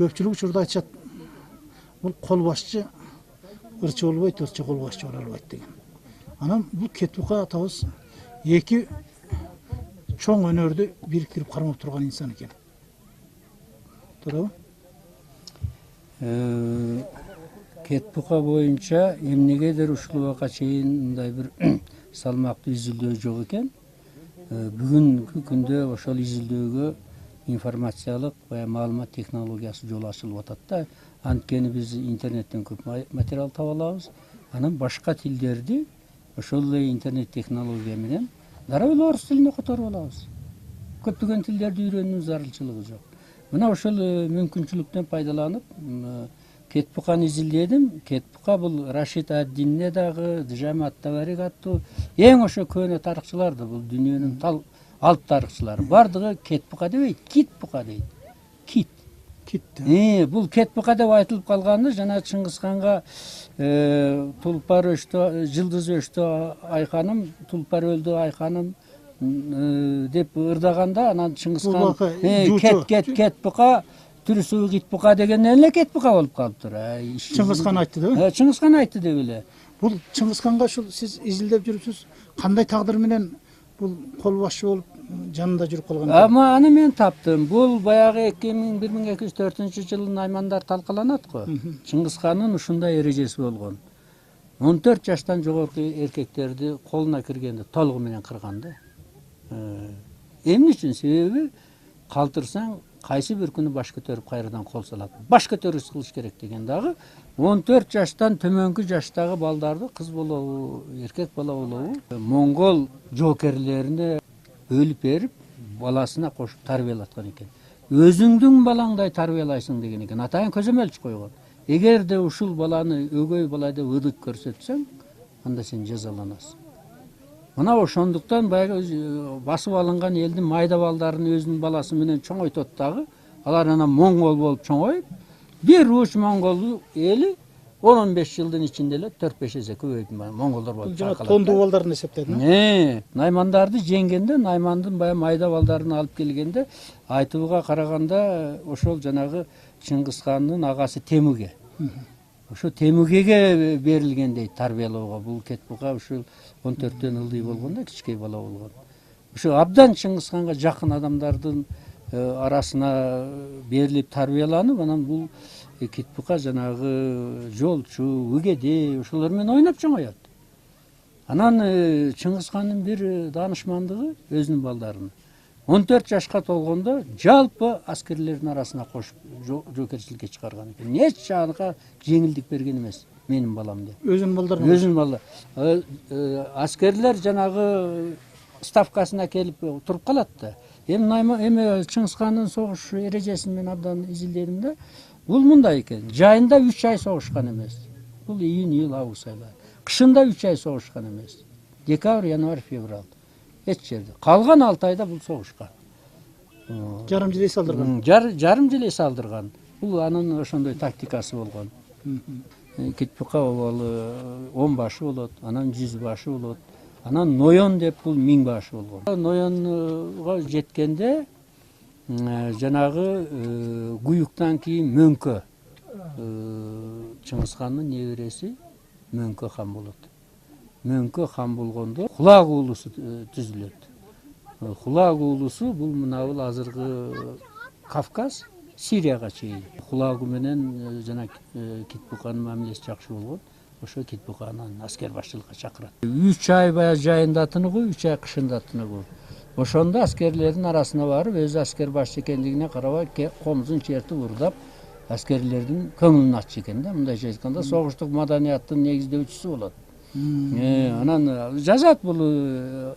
көпчүлүк учурда айтышат, бул кол башчы ырчы болбойт, ырчы кол башчы боло албайт деген. Анан бул Кетбука атабыз эки чоң өнөрдү бириктирип кармап турган инсан экен. Туурабы? Кетбука боюнча эмнегедир ушул убакка чейин мындай бир салмактуу изилдөө жок экен. Бүгүнкү күндө ошол изилдөөгө информациялык маалымат технологиясы жол ачылып атат да. Анткени биз интернеттен көп материал таба алабыз. Анан башка тилдерди ошол эле интернет технология менен дароо эле орус тилине которуп алабыз. Көптөгөн тилдерди үйрөнүүнүн зарылчылыгы жок. Мына ошол мүмкүнчүлүктөн пайдаланып Кетбуканы изилдедим. Кетбука бул Рашид ад-Динне дагы, Джами ат-Табарик аттуу эң ошо көөнө тарыхчыларды, бул дүйнөнүн алып тарыхчылары. Бардыгы Кетбука дебейт, Китбука дейт. Кит. Бул Кетбука деп айтылып калганы жана Чыңгызханга тулпар өштү, жылдыз өштү айханым, тулпар өлдү айханым деп ырдаганда, анан Чыңгызхан Кетбука түрүсү Китбука дегенден эле Кетбука болуп калыптыр. Чыңгызхан айтты деби? Чыңгызхан айтты деп эле. Бул Чыңгызханга ушул сиз изилдеп жүрүпсүз, кандай тагдыр менен бул кол башчы болуп жанында жүрүп калган? Аны мен таптым. Бул баягы 1204-жылы Наймандар талкаланат го. Чыңгызхандын ушундай эрежеси болгон. 14 жаштан жогорку эркектерди колуна киргенде толугу менен кырган да. Эмне үчүн? Себеби калтырсаң кайсы бир күнү баш көтөрүп кайрадан кол салат. Баш көтөрүш кылыш керек деген дагы 14 жаштан төмөнкү жаштагы балдарды, кыз болобу, эркек бала болобу, монгол жоокерлерине өлүп берип, баласына кошуп тарбиялаткан экен. Өзүңдүн балаңдай тарбиялайсың деген экен. Атайын көзөмөлчү койгон. Эгерде ушул баланы өгөй бала деп ылдык көрсөтсөң, анда сен жазаланасың. Мына ошондуктан баягы басып алынган элдин майда балдарын өзүнүн баласы менен чоңойтот дагы, алар анан монгол болуп чоңоюп, бир уч монгол эли 10-15 жылдын ичинде эле 4-5 эсе көбөйүп монголдор болуп чакалат. Тондуу балдарын эсептедим. Наймандарды жеңгенде, Наймандын баягы майда балдарын алып келгенде, айтууга караганда ошол жанагы Чыңгызхандын агасы Темүге. Ошо Темүгеге берилген дейт тарбиялоого. Бул Кетбука ушул 14-төн ылдый болгондо, кичкей бала болгон. Ошо абдан Чыңгызханга жакын адамдардын арасына берилип тарбияланып, анан бул Кетбука жанагы жолчу, үгедей ошолор менен ойноп чоңоет. Анан Чыңгызхандын бир даанышмандыгы өзүнүн балдарын 14 жашка толгондо жалпы аскерлердин арасына кошуп жоокерчиликке чыгарган экен. Эч жагына жеңилдик берген эмес, менин балам деп. Өзүнүн балдарын. Өзүнүн балдар. Аскерлер жанагы ставкасына келип туруп калат да. Эми Чыңгызхандын согуш эрежесин мен абдан изилдедим да. Бул мындай экен. Жайында 3 ай согушкан эмес. Бул июнь, июль, август айлары. Кышында 3 ай согушкан эмес. Декабрь, январь, февраль. Эч жерде. Калган 6 айда бул согушкан. Жарым жыл эс алдырган. Жарым жыл эс алдырган. Бул анын ошондой тактикасы болгон. Кетбука болобу 10 башы болот, анан 100 башы болот. Анан Ноён деп бул 1000 башы болгон. Ноёнго жеткенде жанагы Гуюктан кийин Мөңкө, Чыңгызхандын небереси Мөңкө хан болот. Мөңкө хан болгондо Хулак уулусу түзүлөт. Хулак уулусу бул мына азыркы Кавказ, Сирияга чейин. Хулагу менен жана Кетбуканын мамилеси жакшы болгон. Ошо Кетбуканын аскер башчылыкка чакырат. 3 ай баягы жайында тыныгуу, 3 ай кышында тыныгуу. Ошондо аскерлердин арасына барып, өзү аскер башчы экендигине карабай, комузун чертип урдап, аскерлердин көңүлүн аччы экен да. Мындайча айтканда, согуштук маданияттын негиздөөчүсү болот. Анан жазат бул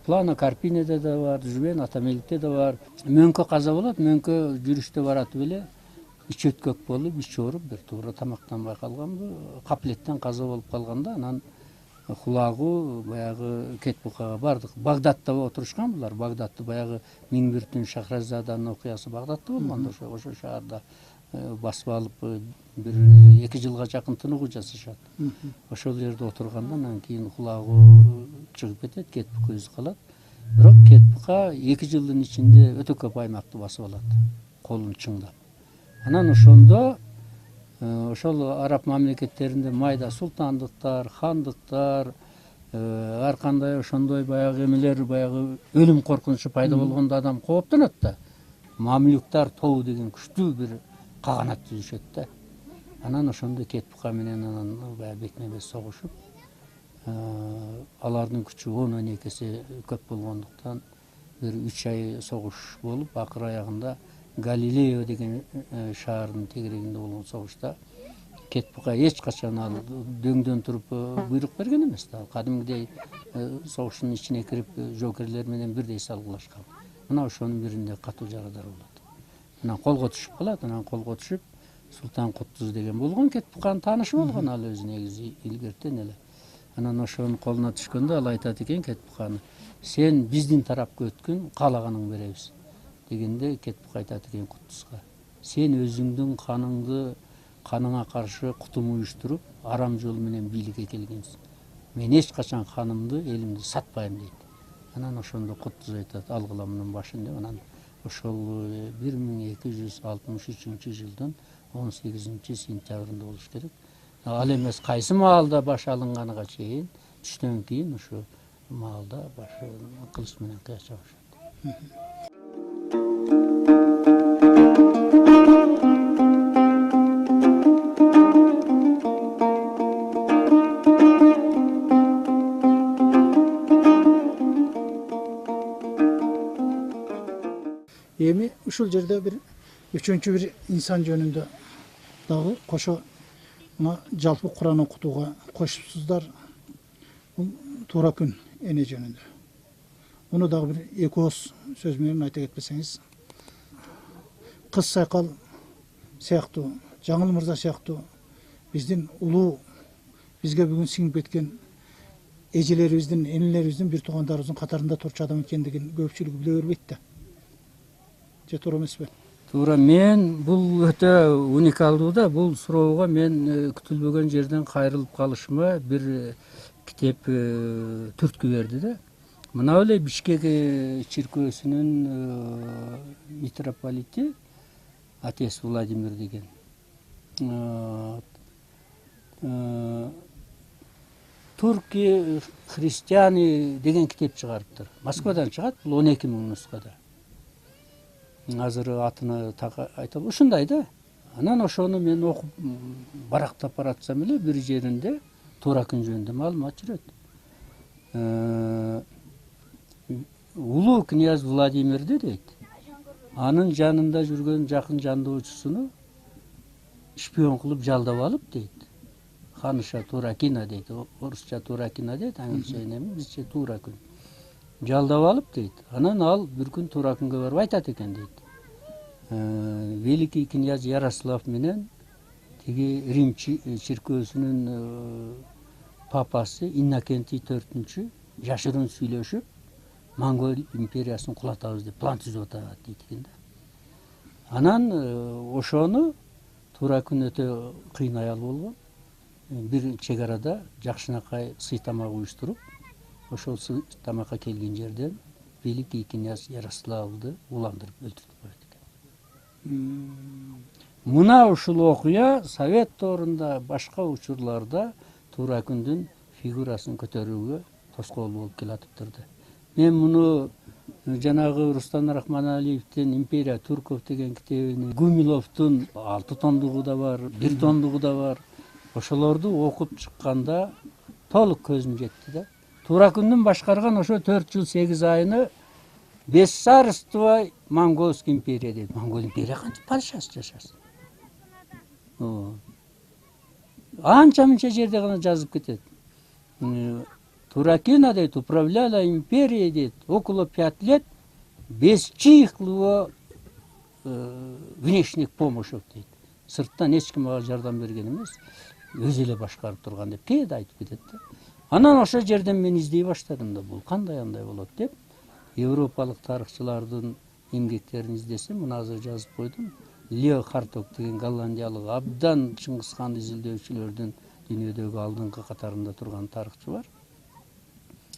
Плано Карпинеде да бар, Жубен Атамеликте да бар. Мөңкө каза болот, Мөңкө жүрүштө баратып эле ич өткөк болуп, ич ооруп, бир туура тамактанбай калганбы, каплеттен каза болуп калганда, анан Хулагу баягы Кетбукага бардык. Багдадта отурушкан булар. Багдадты баягы 1001 түн Шахразаданын окуясы Багдадта болгондо, ошо шаарда басып алып бир 2 жылга жакын тыныгуу жасашат. Ошол жерде отурганда анан кийин Хулагу чыгып кетет, Кетбука өзү калат. Бирок Кетбука 2 жылдын ичинде өтө көп аймакты басып алат, колун чыңдап. Анан ошондо ошол араб мамлекеттеринде майда султандыктар, хандыктар, ар кандай ошондой баягы эмелер, баягы өлүм коркунучу пайда болгондо адам кооптонот да. Мамлюктар тобу деген күчтүү бир каганат түзүшөт да. Анан ошондо Кетбука менен анан баягы бетме бет согушуп, алардын күчү 10-12 эсе көп болгондуктан бир 3 ай согуш болуп, акыр аягында Галилео деген шаардын тегерегинде болгон согушта Кетбука эч качан ал дөңдөн туруп буйрук берген эмес да. Ал кадимгидей согуштун ичине кирип жокерлер менен бирдей салгылашкан. Мына ошонун биринде катуу жарадар болот. Анан колго түшүп калат. Анан колго түшүп Султан Куттуз деген болгон, Кетбуканын таанышы болгон ал өзү негизи илгертен эле. Анан ошонун колуна түшкөндө ал айтат экен Кетбуканы: "Сен биздин тарапка өткүн, каалаганыңды беребиз" дегенде Кетбука айтат экен Куттузга: "Сен өзүңдүн каныңа каршы кутум уюштуруп, арам жол менен бийликке келгенсиң. Мен эч качан ханымды, элимди сатпайм" дейт. Анан ошондо Куттуз айтат: "Алгыла мунун башын" деп. Анан ошол 1263 жылдын 18-сентябрында болуш керек. Ал эмес кайсы маалда баш алынганыга чейин, түштөн кийин ошо маалда башы кылыч менен кыячабышат. Эми ушул жерде бир үчүнчү бир инсан жөнүндө дагы кошо мына жалпы Куран окутууга кошупсуздар. Бул туура күн эне жөнүндө. Муну дагы бир эки ооз сөз менен айта кетпесеңиз. Кыз Сайкал сыяктуу, Жаңыл мырза сыяктуу биздин улуу, бизге бүгүн сиңип кеткен эжелерибиздин, энелерибиздин, бир туугандарыбыздын катарында турчу адам экендигин көпчүлүк биле бербейт да. Же туура эмеспи? Туура. Мен бул өтө уникалдуу да. Бул суроого мен күтүлбөгөн жерден кайрылып калышыма бир китеп түрткү берди да. Мына эле Бишкек чиркөөсүнүн митрополити Отец Владимир деген Турки христиане деген китеп чыгарыптыр. Москвадан чыгат, бул 12 000 нускада. Азыр атыны так айта албайм. Ушундай да. Анан ошону мен окуп барактап баратсам эле бир жеринде туура күн жөнүндө маалымат жүрөт. Улуу князь Владимирди дейт, анын жанында жүргөн жакын жандоочусуну шпион кылып жалдап алып дейт. Ханыша Туракина дейт, орусча Туракина дейт, аңгырча эми бизче туура күн. Жалдап алып дейт. Анан ал бир күн туура күнгө барып айтат экен дейт. Великий князь Ярослав менен тиги Рим чиркөөсүнүн папасы Иннокентий IV жашырын сүйлөшүп, Монгол империясын кулатабыз деп план түзүп атат дейт экен да. Анан ошону туура күн өтө кыйын аял болгон. Бир чек арада жакшынакай сый тамак уюштуруп, ошол сый тамакка келген жерден Великий князь Ярославды уландырып өлтүрүп коет экен. Мына ушул окуя Совет доорунда, башка учурларда туура күндүн фигурасын көтөрүүгө тоскоол болуп келатыптыр да. Мен муну жанагы Рустам Рахманалиевдин Империя турков деген китебини, Гумиловдун 6 тондугу да бар, 1 тондугу да бар. Ошолорду окуп чыкканда толук көзүм жетти да. Туура күндүн башкарган ошо 4 жыл 8 айыны Бессарство Монгольский империя дейт. Монгол империя кантип падышасы жашасын. Анча-мынча жерде гана жазып кетет. Туракина дейт, управляла империей дейт около 5 лет без чьих-либо внешних помощей дейт. Сырттан эч ким ага жардам берген эмес, өзү эле башкарып турган деп кээде айтып кетет да. Анан ошол жерден мен издей баштадым да, бул кандай андай болот деп. Европалык тарыхчылардын эмгектерин издесем, мына азыр жазып койдум. Лео Харток деген голландиялык абдан Чыңгызханды изилдөөчүлөрдүн дүйнөдөгү алдыңкы катарында турган тарыхчы бар.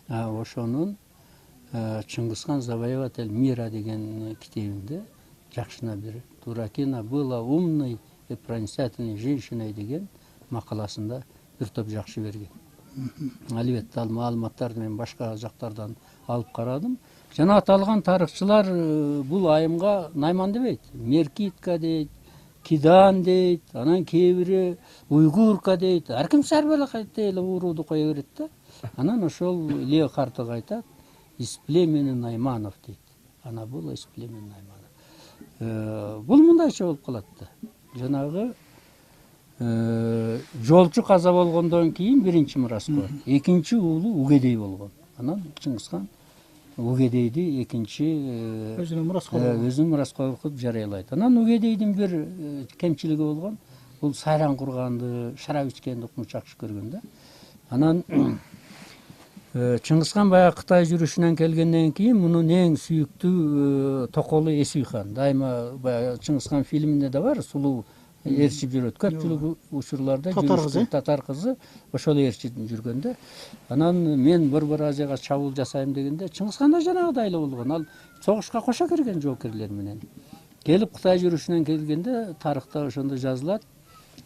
Ошонун Чыңгызхан завоеватель мира деген китебинде жакшына бир Туракина была умной и проницательной женщиной деген мақаласында бір топ жақшы берген. Әлбетте ал маалыматтарды мен башқа жақтардан алып қарадым. Жана аталған тарихчылар бұл айымға Найман демейді. Меркитка дейді, Кидан дейді, анан кейбірі Уйгурка дейді. Әркім сәрбелі дейлі уруды қоя береді да. Анан ошол Лео Хартыга айтат, из племени Найманов дейді. Ана бұл из племени Найманов. Бұл мындайча болып қалады. Жанағы жолчу каза болгондон кийин биринчи Мураскор, экинчи уулу Угедей болгон. Анан Чыңгызхан Угедейди экинчи өзүнүн Мураскор кылып жарыялайт. Анан Угедейдин бир кемчилиги болгон. Бул сайран курганды, шарап ичкенди укмучакчы көргөн да. Анан Чыңгызхан баягы Кытай жүрүшүнөн келгенден кийин мунун эң сүйүктүү токолу Эсуйхан. Дайыма баягы Чыңгызхан фильминде да бар, сулуу ээрчип жүрөт. Көпчүлүк учурларда татар кызы ошол ээрчип жүргөндө. Анан мен Борбор Азияга чабуул жасайм дегенде Чыңгызхан да жанагыдай эле болгон. Ал согушка кошо кирген жоокерлер менен. Келип Кытай жүрүшүнөн келгенде тарыхта ошондо жазылат.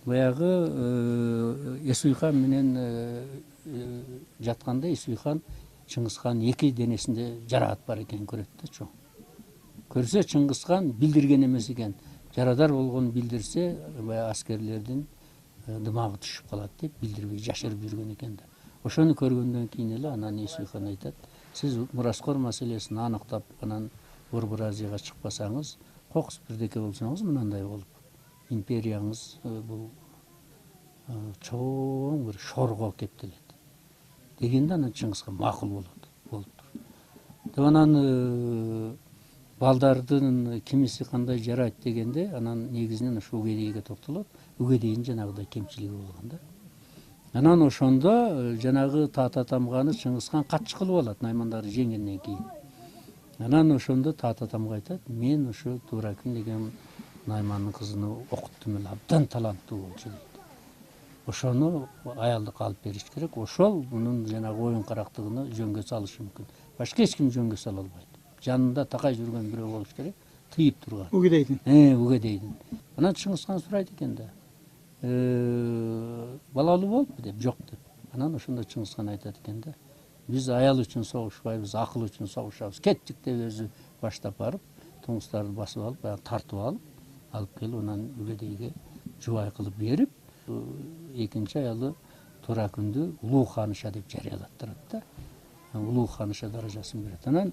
Баягы Эсуйхан менен жатканда Эсуйхан Чыңгызхан эки денесинде жараат бар экенин көрөт да чоң. Көрсө Чыңгызхан билдирген эмес экен. Жарадар болгон билдирсе, баягы аскерлердин дымагы түшүп калат деп билдирбей жашырып жүргөн экен да. Ошону көргөндөн кийин эле анан Эсуйхан айтат, сиз Мураскор маселесин аныктап анан Борбор Азияга чыкпасаңыз, кокус бирдеке болсоңуз мынандай болуп, империяңыз бул чоң бир шорго кептелет. Дегенде анан Чыңгызхан макул болуптур. Деп анан балдардын кимиси кандай жарайт дегенде анан негизинен ошо Угедейге токтолот. Угедейдин жанагыдай кемчилиги болгон да. Анан ошондо жанагы Тата Тамганы Чыңгызхан катчы кылып алат Наймандарды жеңгенден кийин. Анан ошондо Тата Тамга айтат, мен ошо Туракин деген Наймандын кызын окуттум эле, абдан таланттуу болчу дейт. Ошону аялдык алып бериш керек. Ошол мунун жанагы оюн карактыгыны жөнгө салышы мүмкүн. Башка эч ким жөнгө сала албайт. Жанында такай жүргөн бирөө болуш керек, тыйып турган. Угедейдин. Угедейдин. Анан Чыңгызхан сурайт экен да. Балалуу болуппу деп, жок деп. Анан ошондо Чыңгызхан айтат экен да. Биз аял үчүн согушпайбыз, акыл үчүн согушабыз. Кеттик деп өзү баштап барып, туңустарды басып алып, тартып алып келип анан Угедейге жубай кылып берип, экинчи аялы Туракүндү улуу ханыша деп жарыялаттырат да. Улуу ханыша даражасын берет. Анан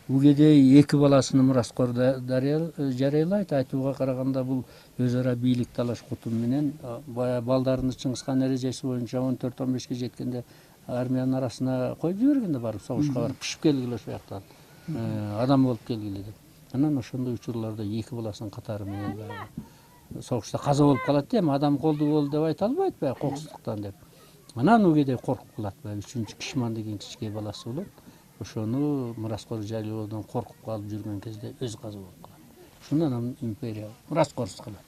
Угедей эки баласын Мураскор жарыялайт. Айтууга караганда бул өз ара бийлик талаш кутум менен балдарını Чыңгызхан эрежеси боюнча 14-15 жеткенде армиянын арасына коюп жиберген да, барып согушка барып пишип келгиле ошол жактан. Адам болуп келгиле деп. Анан ошондой учурларда эки баласын катары менен согушта каза болуп калат эми, адам колду болду деп айта албайт баягы кокустуктан деп. Анан Угедей коркуп калат, баягы 3-Кишман деген кичке баласы болот. Ошону Мураскор жарыялоодон коркуп калып жүргөн кезде өз каза болуп калат. Ошондон анан империя Мураскорсуз калат.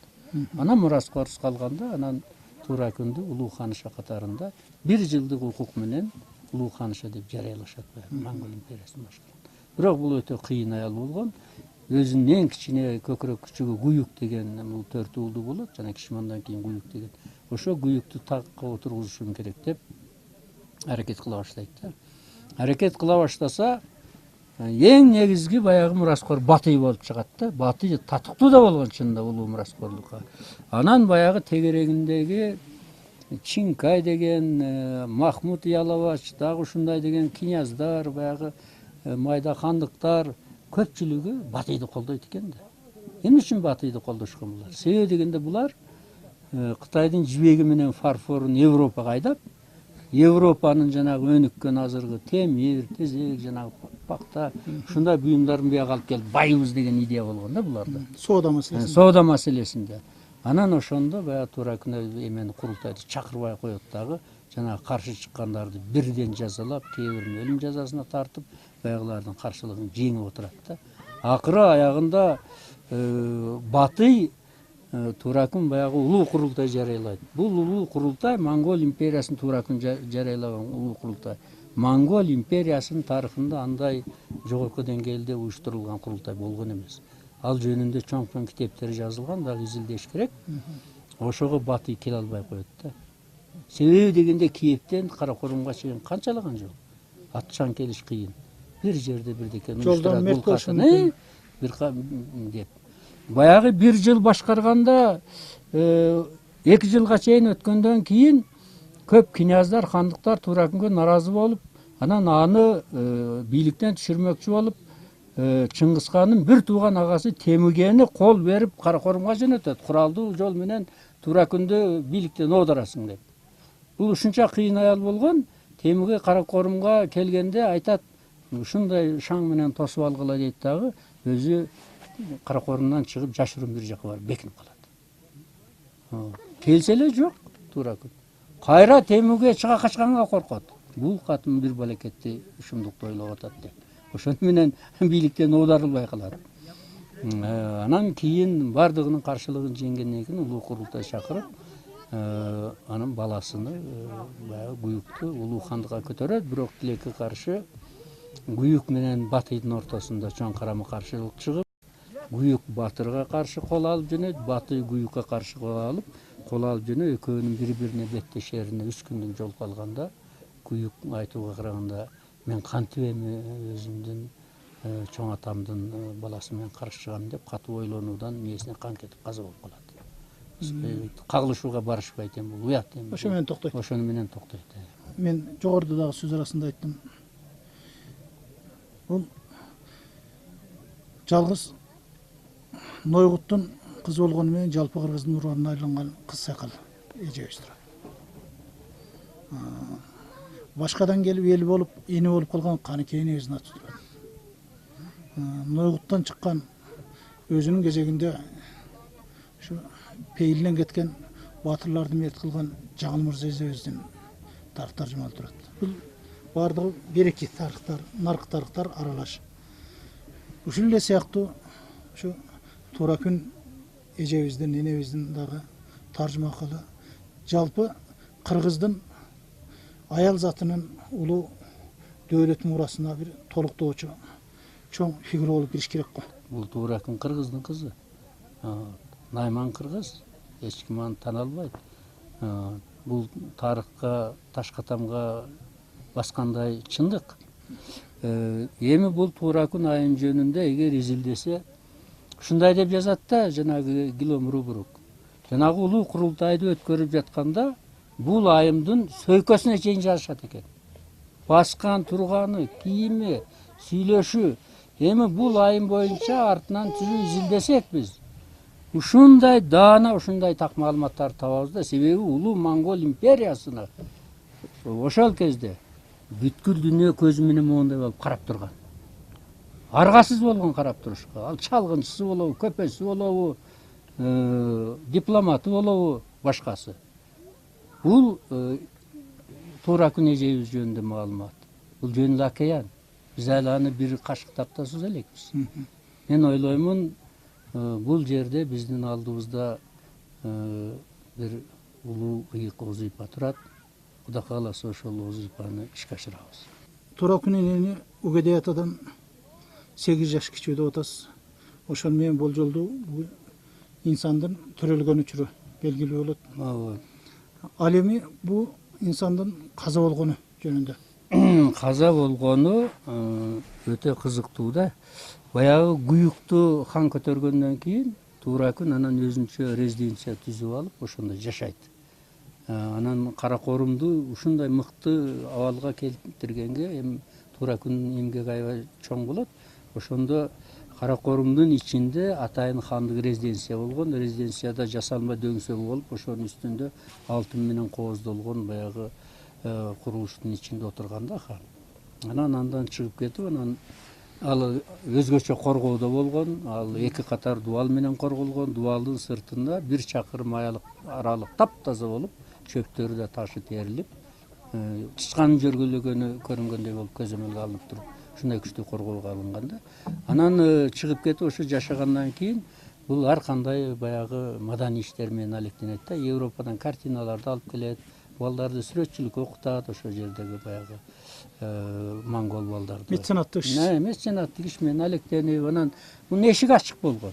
Анан Мураскорсуз калганда анан Туракүндү улуу ханыша катарында 1 жылдык укук менен улуу ханыша деп жарыялашат баягы Монгол империясын башкарган. Бирок бул өтө кыйын аял болгон. Өзүнүн эң кичине көкүрөк күчүгү Гуюк деген бул 4 уулу болот, жана Кишмандан кийин Гуюк деген. Ошо Гуюкту такка отургузушум керек деп аракет кыла баштайт да. Аракет кыла баштаса, эң негизги баягы Мураскор Батый болуп чыгат да. Батый татыктуу да болгон чынында улуу Мураскорлукка. Анан баягы тегерегиндеги Чинкай деген, Махмуд Ялавач, дагы ушундай деген княздар, баягы майда хандыктар көпчүлүгү Батыйды колдойт экен да. Эмне үчүн Батыйды колдошкон булар? Себеби дегенде булар Кытайдын жибеги менен фарфорун Европага айдап, Европанын жанагы өнүккөн азыркы темир, тезек, жанагы пакта, ушундай буюмдарын бияга алып келип байыбыз деген идея болгон да буларда. Соода маселесинде. Анан ошондо баягы Туракүн эмени курултайды чакырбай коет дагы, жанагы каршы чыккандарды бирден жазалап, кээ-бирин өлүм жазасына тартып, баягылардын каршылыгын жеңип отурат да. Акыры аягында Батый Туракүн баягы улуу курултай жарыялайт. Бул улуу курултай Монгол империясын Туракүн жарыялаган улуу курултай. Монгол империясынын тарыхында андай жогорку деңгээлде уюштурулган курултай болгон эмес. ал жөнүндө чоң китептер жазылган, дагы изилдеш керек. Ошого батый келе албай коет да. Себеби дегенде Киевден Каракорумга чейин канчалаган жол. Атчан келиш кыйын. Бир жерде бирдеке Жолдон мерт болушу мүмкүн. деп. Баягы 1 жыл башкарганда 2 жылга чейин өткөндөн кийин көп княздар, хандыктар Туракүнгө наразы болуп, анан аны бийликтен түшүрмөкчү болуп, Чыңгызхандын бир тууган агасы Темүгени кол берип Каракорумга жөнөтөт. Куралдуу жол менен Туракүндү бийликтен оодарасың деп. Бул ушунча кыйын аял болгон. Темүге Каракорумга келгенде айтат, ушундай шаң менен тосуп алгыла дейт дагы, өзү Каракорумдан чыгып жашыруун бир жака барып бекинип калат. Келсе эле жок Туракүн. Кайра Темүге чыга качканга коркот. Бул катын бир балекетти ушундукту ойлоп атат деп. Ошону менен бийликтен оодарылбай калат. Анан кийин бардыгынын каршылыгын жеңгенден кийин улуу курултай чакырып, анын баласыны баягы Гуюкту улуу хандыкка көтөрөт, бирок тилекке каршы Гуюк менен Батыйдын ортосунда чоң карама каршылык чыгып, Гуюк Батырга каршы кол алып жөнөйт, Батый Гуюкка каршы кол алып жөнөп, экөөнүн бири-бирине беттешерине 3 күндүк жол калганда Гуюк айтууга караганда мен кантип эми өзүмдүн чоң атамдын баласы менен карышчыгам деп катуу ойлонуудан мээсине кан кетип каза болуп калат. Кагылышууга барышпайт эми бул уят эми. Ошо менен токтойт. Ошону менен токтойт. Мен жогоруда дагы сөз арасында айттым. Бул жалгыз Нойгуттун кызы болгону менен жалпы кыргыздын уруна айланган кыз сайкал эжебиз турат. Башкадан келип эл болуп, эне болуп калган Каныкей энебиздин аты турат. Нойгуттан чыккан өзүнүн кезегинде ушу пейилден кеткен батырларды мерт кылган Жаңыл Мырза эжебиздин тарыктар жумалы турат. Бул бардыгы береки тарыктар, наркы тарыктар аралаш. Ушул эле сыяктуу ушу Туракүн эжебиздин, энебиздин дагы таржымакалы жалпы кыргыздын аял затынын улуу дөөлөт мурасына бир толуктоочу чоң фигура болуп кириш керек го. Бул Туракүн кыргыздын кызы. Найман кыргыз, эч ким аны тана албайт. Бул тарыхка, Ташкатамга баскандай чындык. Эми бул Туракүн айын жөнүндө эгер изилдесе, ушундай деп жазат да, жанагы Гилом Рубрук. Жанагы улуу курултайды өткөрүп жатканда бул айымдын сөйкөсүнө чейин жазышат экен. Баскан турганы, кийими, сүйлөшү. Эми бул айым боюнча артынан түзүү изилдесек биз ушундай даана, ушундай так маалыматтарды табабыз да, себеби улуу Монгол империясына ошол кезде бүткүл дүйнө көзү менен моундай болуп карап турган. Аргасыз болгон карап турушка. Ал чалгынчысы болобу, көпөсү болобу, дипломаты болобу, башкасы. Бул Туракүн эжебиз жөнүндө маалымат. Бул жөнүндө океан. Биз аны бир кашыктап да суза элекпиз. Мен ойлоймун, бул жерде биздин алдыбызда бир улуу ыйык Озыйпа турат. Кудай кааласа ошол Озыйпаны ишке ашырабыз. Туракүн энени Угедей атадан 8 жаш кичүү деп атасыз. Ошону менен болжолдуу бул инсандын төрөлгөн учуру белгилүү болот. Ал эми бул инсандын каза болгону жөнүндө. Каза болгону өтө кызыктуу да. Баягы Гуюкту хан көтөргөндөн кийин Туракүн анан өзүнчө резиденция түзүп алып, ошондо жашайт. Анан Каракорумду ушундай мыкты абалга келтиргенге эми Туракүндүн эмгеги аябай чоң болот. Ошондо Каракорумдун ичинде атайын хандык резиденция болгон. Резиденцияда жасалма дөңсөк болуп, ошонун үстүндө алтын менен кооздолгон баягы курулуштун ичинде отурганда хан. Анан андан чыгып кетип, анан ал өзгөчө коргоодо болгон. Ал 2 катар дубал менен корголгон. Дубалдын сыртында 1 чакырым аралык таптаза болуп, чөптөрү да ташы терилип, чычкан жөргөлөгөнү көрүнгөндөй болуп көзөмөлгө алынып туруп, ушундай күчтүү коргоого алынган да. Анан чыгып кетип, ошо жашагандан кийин бул ар кандай баягы маданий иштер менен алектенет да. Европадан картиналарды алып келет, балдарды сүрөтчүлүк окутат, ошол жердеги баягы монгол балдарды. Меценаттык иш. Меценаттык иш менен алектенип, анан мунун эшиги ачык болгон.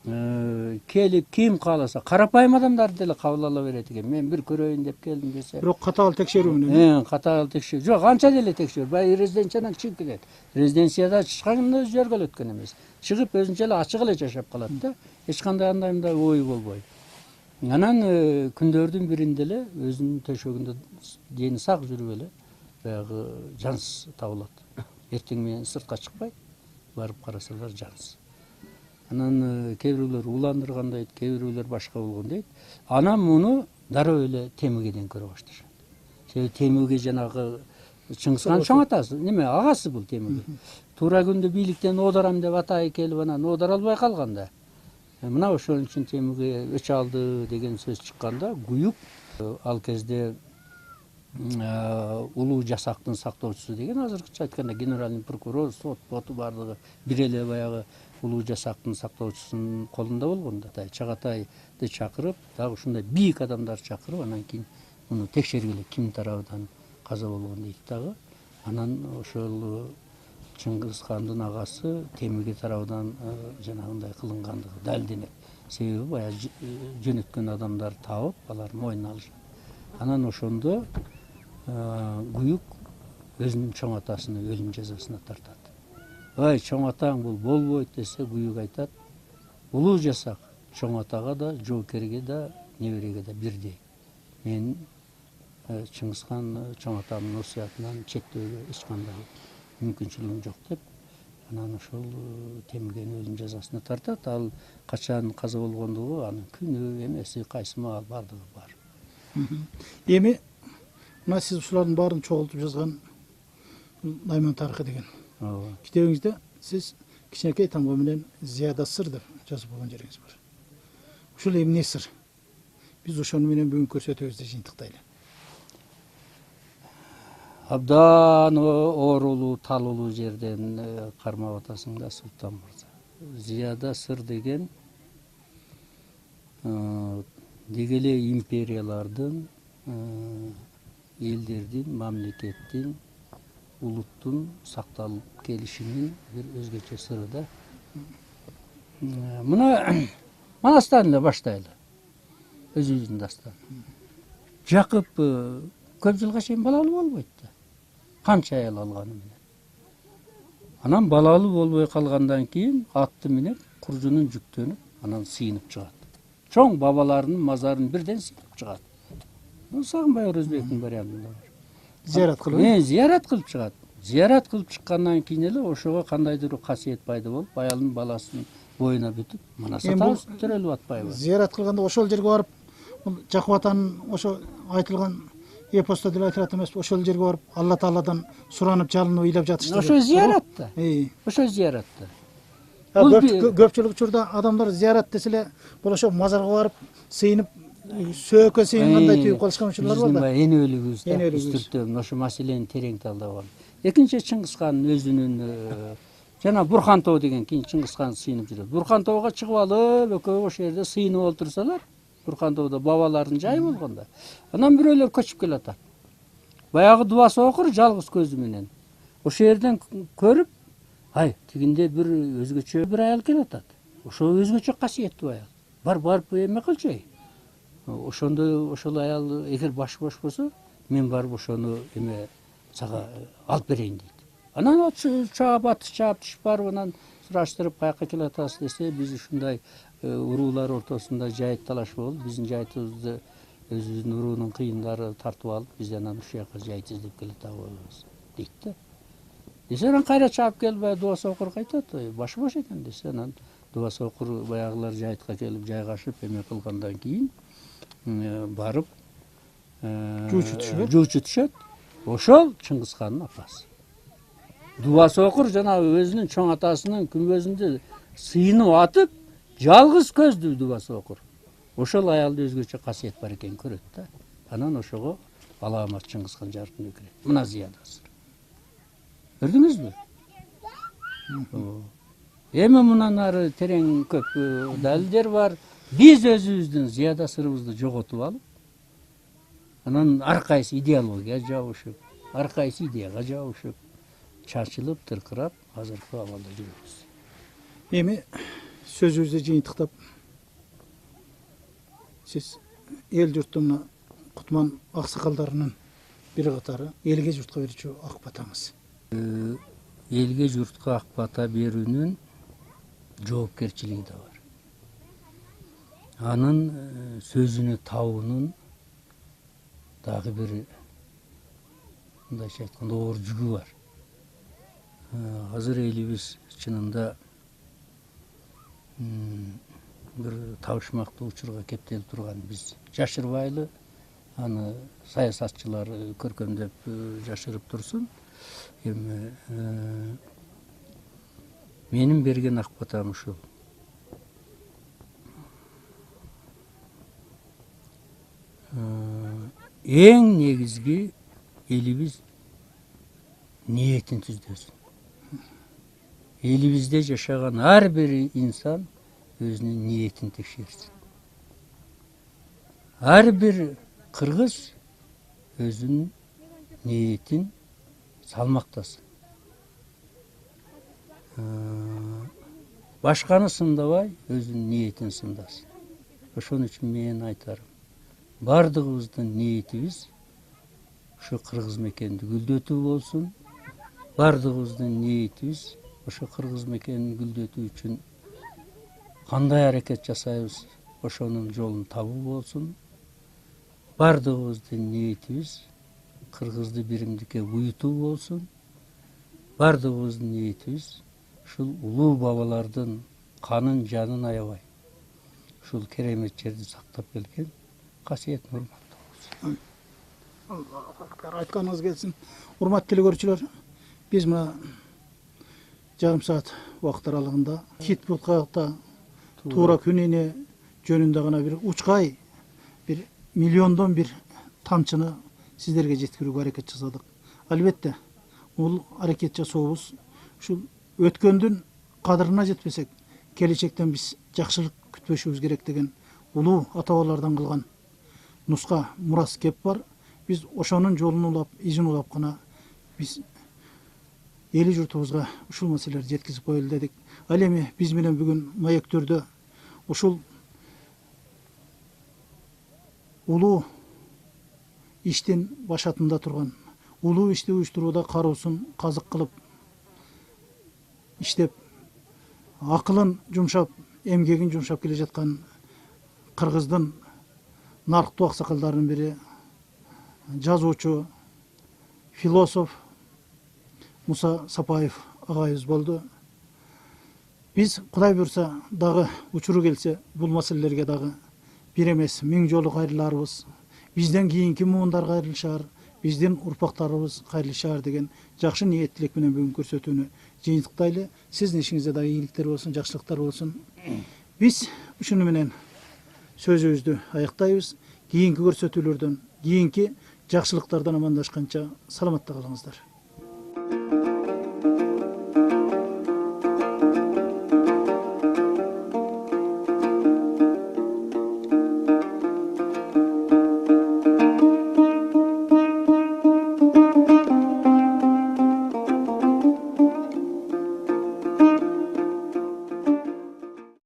Келип ким кааласа, карапайым адамдарды деле кабыл ала берет экен. Мен бир көрөйүн деп келдим десе. Бирок катаал текшерүү менен. Катаал текшерүү. Жок, анча деле текшерүү. Баягы резиденциядан чыгып кетет. Резиденцияда чыкканда жөргөлө өткөн эмес. Чыгып өзүнчө эле ачык эле жашап калат да. Эч кандай андай мындай ой болбой. Анан күндөрдүн биринде эле өзүнүн төшөгүндө дени сак жүрүп эле баягы жансыз табылат. Эртең менен сыртка чыкпайт. Барып карасалар жансыз. Анан кээ бирөөлөр уландырган дейт, кээ бирөөлөр башка болгон дейт. Анан муну дароо эле Темүгеден көрө башташат. Себеби Темүге жанагы Чыңгызхан чоң атасы, неме агасы бул Темүге. Туура күндө бийликтен оодарам деп атайы келип анан оодара албай калганда. Мына ошон үчүн Темүге өч алды деген сөз чыкканда, Гуюк ал кезде улуу жасактын сактоочусу деген азыркыча айтканда генеральный прокурор, сот боту бардыгы бир эле баягы улуу жасактын сактоочусунун колунда болгон да. Чагатайды чакырып, дагы ушундай бийик адамдар чакырып, анан кийин муну текшергиле ким тарабынан каза болгон дейт дагы. Анан ошол Чыңгызхандын агасы Темүге тарабынан жанагындай кылынгандыгы далилденет. Себеби баягы жөнөткөн адамдар табып, алар мойнуна алышат. Анан ошондо Гуюк өзүнүн чоң атасыны өлүм жазасына тартат. Ой, чоң атаң бул болбойт десе, Гуюк айтат, улуу жасак чоң атага да, жоокерге да, небереге да бирдей. Мен Чыңгызхан чоң атамдын осуятынан четтөөгө эч кандай мүмкүнчүлүгүм жок деп, анан ошол Темүгени өлүм жазасына тартат. Ал качан каза болгондугу, анын күнү, эмеси, кайсы маал бардыгы бар. Эми мына сиз ушулардын баарын чогултуп жазган Найман тарыхы деген китебиңизде сиз кичинекей таңба менен Зияда сыр деп жазып койгон жериңиз бар. Ушул эмне сыр? Биз ошону менен бүгүн көрсөтөбүз деп жыйынтыктайлы. Абдан оорулуу, талуулуу жерден кармап атасың да, Султан мырза. Зияда сыр деген деги эле империялардын, элдердин, мамлекеттин, улуттун сакталып келишинин бир өзгөчө сыры да. Мына дастан эле баштайлы. Өзүбүздүн дастан. Жакып көп жылга чейин балалуу болбойт да. Канча аял алганы менен. Анан балалуу болбой калгандан кийин атты минеп, куржунун жүктөнүп, анан сыйынып чыгат. Чоң бабаларынын мазарын бирден сыйынып чыгат. Сагынбай Орозбектин вариантында бар. Зиярат кылып. Зиярат кылып чыгат. Зиярат кылып чыккандан кийин эле ошого кандайдыр касиет пайда болуп, аялдын баласынын боюна бүтүп, мына сатабыз төрөлүп атпайбы? Зиярат кылганда ошол жерге барып, Жакып атанын ошо айтылган эпоста деле айтылат эмеспи? Ошол жерге барып, Алла Тааладан суранып, жалынып ыйлап жатышты. Ошо зиярат да. Ошо зиярат да. Көпчүлүк учурда адамдар зиярат десе эле, бул ошо мазарга барып, сыйынып, сөккө сыйынгандай түйүп калышкан учурлар бар да. Биздин энөлүгүбүз да, үстүртөн ошо маселени терең талдаган. Экинчи Чыңгызхан өзүнүн жана Бурхантоо деген кийин Чыңгызхан сыйынып жүрөт. Бурхантоого чыгып алып, экөө ошол жерде сыйынып олтурсалар, Бурхантоодо бабалардын жайы болгон да. Анан бирөөлөр көчүп келатат. Баягы Дуба Соокур жалгыз көзү менен ошол жерден көрүп, ай, тигинде бир өзгөчө бир аял келатат. Ошо өзгөчө касиеттүү аял. Барып эме кылчы. Ошондо ошол аял эгер башы бош болсо, мен барып ошону эме сага алып берейин дейт. Анан чаап түшүп барып анан сураштырып каяка келатасыз десе, биз ушундай уруулар ортосунда жайыт талаш болуп, биздин жайытыбызды өзүбүздүн уруунун кыйындары тартып алып, биз анан ушул жака жайыт издеп келатабыз дейт да. Десе анан кайра чаап келип Дуба Соокурга айтат, башы бош экен десе, анан Дуба Соокур баягылар жайытка келип жайгашып эме кылгандан кийин барып жуучу түшөт. Ошол Чыңгызхандын апасы. Дуба Соокур жана өзүнүн чоң атасынын күмбөзүндө сыйынып атып, жалгыз көздүү Дуба Соокур. Ошол аялда өзгөчө касиет бар экенин көрөт да. Анан ошого Алаамат Чыңгызхан жаркын өкүрөт. Мына Зияда сыр. Көрдүңүзбү? Эми мундан ары терең көп далилдер бар. Биз өзүбүздүн Зияда сырыбызды жоготуп алып, Анан ар кайсы идеология жабышып, ар кайсы идеяга жабышып, чачылып, тыркырап, азыркы абалда жүрөбүз. Эми сөзүбүздү жыйынтыктап, сиз эл журттун мына Кутман аксакалдарынын бир катары элге журтка берүүчү ак батаңыз. Элге журтка ак бата берүүнүн жоопкерчилиги да бар. Анын сөзүнө табуунун дагы бир мындайча айтканда оор жүгү бар. Азыр элибиз чынында бир табышмактуу учурга кептелип турган биз жашырбайлы, аны саясатчылар көркөмдөп жашырып турсун. Эми менин берген ак батам ушул. Эң негизги элибиз ниетин түздөсүн. Элибизде жашаган ар бир инсан өзүнүн ниетин текшерсин. Ар бир кыргыз өзүнүн ниетин салмактасын. Башканы сындабай, өзүнүн ниетин сындасын. Ошон үчүн менин айтарым, бардыгыбыздын ниетибиз ушу кыргыз мекенди гүлдөтүү болсун. Бардыгыбыздын ниетибиз ошо кыргыз мекенин гүлдөтүү үчүн кандай аракет жасайбыз, ошонун жолун табуу болсун. Бардыгыбыздын ниетибиз кыргызды биримдикке уютуу болсун. Бардыгыбыздын ниетибиз ушул улуу бабалардын канын, жанын аябай ушул керемет жерди сактап келген касиет урматтуу болсун. Аллаху акбар, айтканыңыз келсин. Урматтуу телекөрүүчүлөр, биз мына жарым саат убакыт аралыгында Хитбулкакта туура күн эне жөнүндө гана бир учкай, бир миллиондон бир тамчыны сиздерге жеткирүүгө аракет жасадык. Албетте, бул аракет жасообуз ушул өткөндүн кадырына жетпесек, келечектен биз жакшылык күтпөшүбүз керек деген улуу ата бабалардан калган нуска мурас кеп бар. Биз ошонун жолун улап, изин улап гана биз эли журтубузга ушул маселелерди жеткизип коелу дедик. Ал эми биз менен бүгүн маектөрдө ушул улуу иштин башатында турган, улуу ишти уюштурууда кароосун казык кылып иштеп, акылын жумшап, эмгегин жумшап келе жаткан кыргыздын нарктуу аксакалдарынын бири, жазуучу, философ Муса Сапаев агайыбыз болду. Биз Кудай буйрса дагы учуру келсе бул маселелерге дагы бир эмес 1000 жолу кайрыларбыз. Бизден кийинки муундар кайрылышар, биздин урпактарыбыз кайрылышар деген жакшы ниет тилек менен бүгүн көрсөтүүнү жыйынтыктайлы. Сиздин ишиңизде дагы ийгиликтер болсун, жакшылыктар болсун. Биз ушуну менен сөзүбүздү аяктайбыз. Кийинки көрсөтүүлөрдөн, кийинки жакшылыктардан амандашканча саламатта калыңыздар.